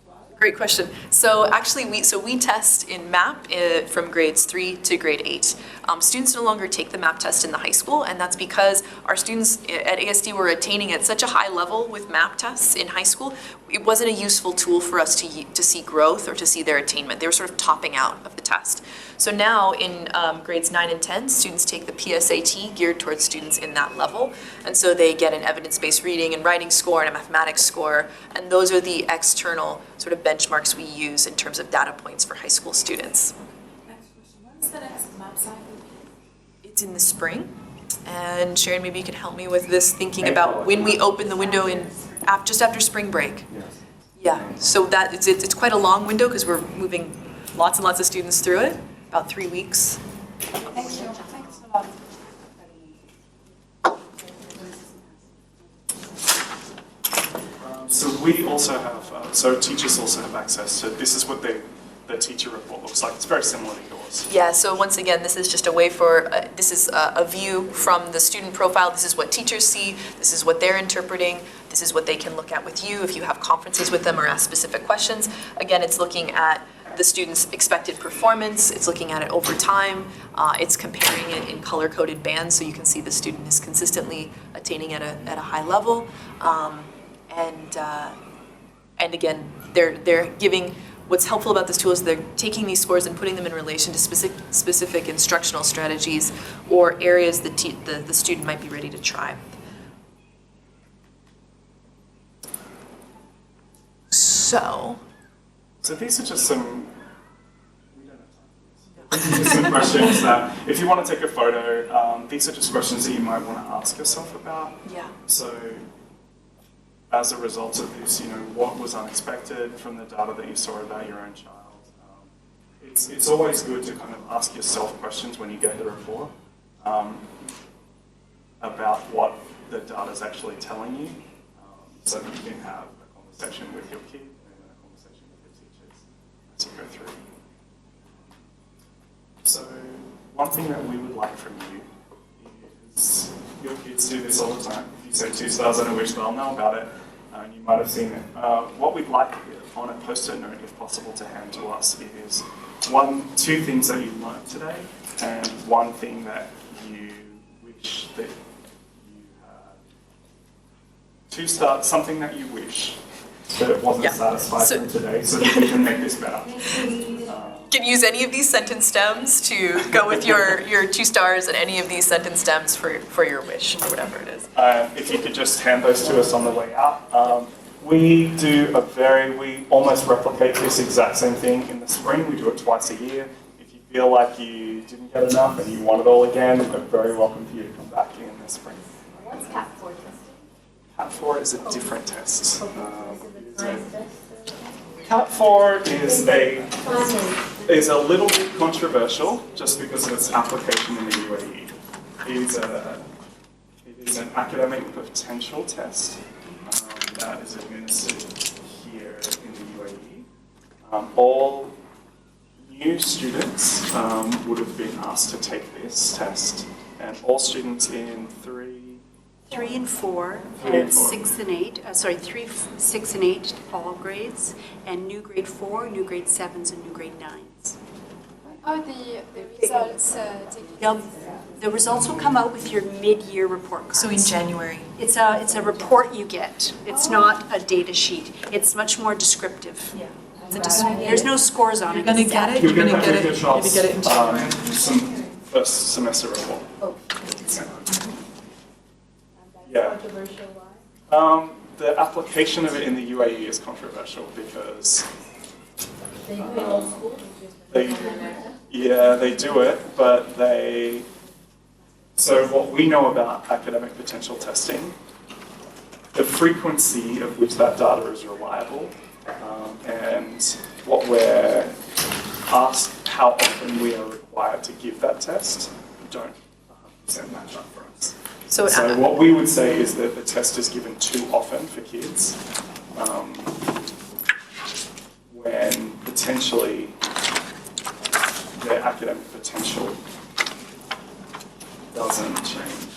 12? Great question. So actually, we test in MAP from grades 3 to grade 8. Students no longer take the MAP test in the high school, and that's because our students at ASD were attaining at such a high level with MAP tests in high school. It wasn't a useful tool for us to see growth or to see their attainment. They were sort of topping out of the test. So now in grades 9 and 10, students take the PSAT geared towards students in that level. And so they get an evidence-based reading and writing score and a mathematics score. And those are the external sort of benchmarks we use in terms of data points for high school students. Next question. When is the next MAP cycle? It's in the spring. And Sharon, maybe you can help me with this, thinking about when we open the window just after spring break. Yes. Yeah, so that it's quite a long window because we're moving lots and lots of students through it, about 3 weeks. Thank you. Thanks a lot. So we also have, so teachers also have access to, this is what the teacher report looks like. It's very similar to yours. Yeah, so once again, this is just a way for, this is a view from the student profile. This is what teachers see. This is what they're interpreting. This is what they can look at with you if you have conferences with them or ask specific questions. Again, it's looking at the student's expected performance. It's looking at it over time. It's comparing it in color-coded bands so you can see the student is consistently attaining at a high level. And again, they're giving, what's helpful about this tool is they're taking these scores and putting them in relation to specific instructional strategies or areas that the student might be ready to try. So these are just some, we don't have time for this. These are just some questions that, if you want to take a photo, these are just questions that you might want to ask yourself about. yeah. So, as a result of this, what was unexpected from the data that you saw about your own child? It's always good to kind of ask yourself questions when you get the report about what the data is actually telling you, so that you can have a conversation with your kid and a conversation with your teachers. go through. So one thing that we would like from you is, your kids do this all the time. If you say 2 stars, I know which they'll know about it, and you might have seen it. What we'd like on a post-it note, if possible, to hand to us is 2 things that you learned today, and 1 thing that you wish that you had. 2 stars, something that you wish that it wasn't satisfied with today, so that we can make this better. Can use any of these sentence stems to go with your 2 stars and any of these sentence stems for your wish, or whatever it is. If you could just hand those to us on the way out. We almost replicate this exact same thing in the spring. We do it twice a year. If you feel like you didn't get enough and you want it all again, we're very welcome for you to come back in the spring. What's CAP 4 testing? CAP 4 is a different test. CAP 4 is a little bit controversial just because of its application in the UAE. It is an academic potential test that is administered here in the UAE. All new students would have been asked to take this test, and all students in 3 and 4, Three and and four. 6 and 8, 3, 6 and 8, all grades, and new grade 4, new grade 7s, and new grade 9s. Are the results taken? The results will come out with your mid-year report cards. So in January. It's a report you get. It's not a data sheet. It's much more descriptive. There's no scores on it. You're gonna get it. You're You're going gonna to get get it. a You're gonna get it in January. some first semester report. Yeah. Controversial, why? The application of it in the UAE is controversial because They do it all school. they do it, but so what we know about academic potential testing, the frequency of which that data is reliable, and what we're asked how often we are required to give that test, don't 100% match up for us. So what we would say is that the test is given too often for kids, when potentially their academic potential doesn't change.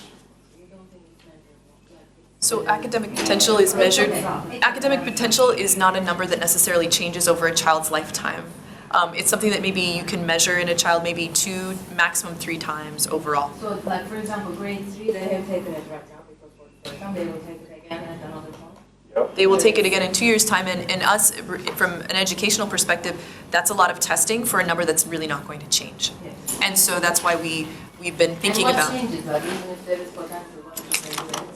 So academic potential is measured. Academic potential is not a number that necessarily changes over a child's lifetime. It's something that maybe you can measure in a child maybe 2, maximum 3 times overall. So, like, for example, grade 3, they have taken it right now because for exam, they will take it again at another point. Yep. They will take it again in 2 years' time, and us, from an educational perspective, that's a lot of testing for a number that's really not going to change. Yes. And so that's why we've been thinking and about. what changes, like, even if there is potential, what is the result?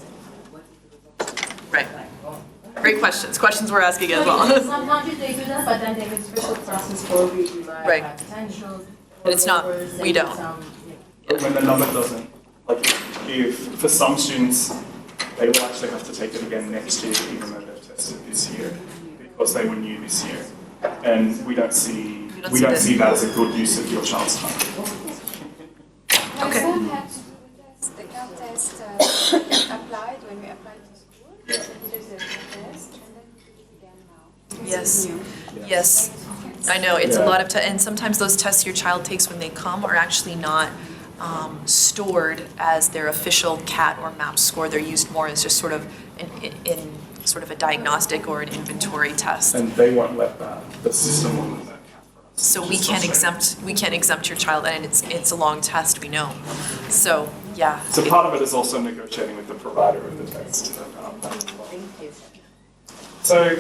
Right. Like, oh. Great questions. Questions we're asking as well. Some countries they do that, but then they have special classes for really like Right. potentials. And it's not- or we don't. But when the number doesn't, like if for some students, they will actually have to take it again next year, even though they've tested this year, because they were new this year. And we don't see that as a good use of your child's time. My Okay. son had to do the CAP test applied when we applied to school. Yeah. He did the test and then he did it again now. Yes. Yes. I know, it's a lot of, and sometimes those tests your child takes when they come are actually not stored as their official CAT or MAP score. They're used more as just sort of in sort of a diagnostic or an inventory test. And they won't let that, the system won't let that count for us. So which we is can't frustrating. exempt your child, and it's a long test, we know. So, yeah. So part of it is also negotiating with the provider of the test. So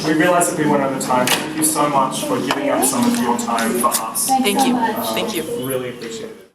we realize that we went over time. Thank you so much for giving up some of your time for us. Thank you. Thank you. Really appreciate it.